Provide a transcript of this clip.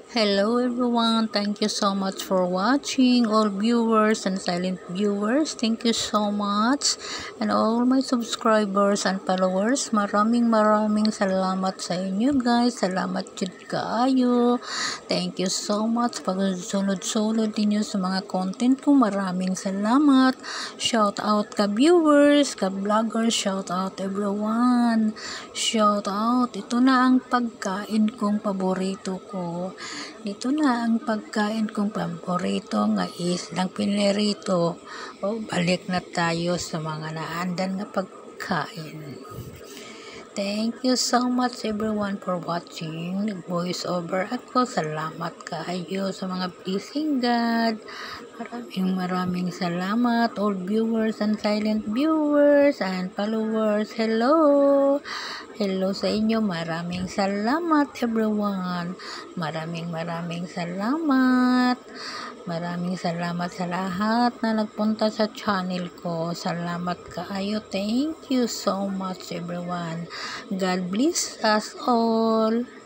Hello everyone, thank you so much for watching. All viewers and silent viewers, thank you so much. And all my subscribers and followers, maraming salamat sa inyo guys. Salamat jud kaayo. Thank you so much pagsunod-sunod ninyo sa mga content ko. Maraming salamat. Shout out ka viewers, ka vloggers, shout out everyone. Shout out. Ito na ang pagkain kong paborito ko. Ito na ang pagkain kong paborito nga islang pinirito. Balik na tayo sa mga naandan nga pagkain. Thank you so much everyone for watching. Voice over ako. Salamat kayo sa mga blessing God. Maraming salamat all viewers and silent viewers and followers. Hello. Hello sa inyo. Maraming salamat everyone. Maraming salamat. Maraming salamat sa lahat na nagpunta sa channel ko. Salamat kaayo. Thank you so much everyone. God bless us all.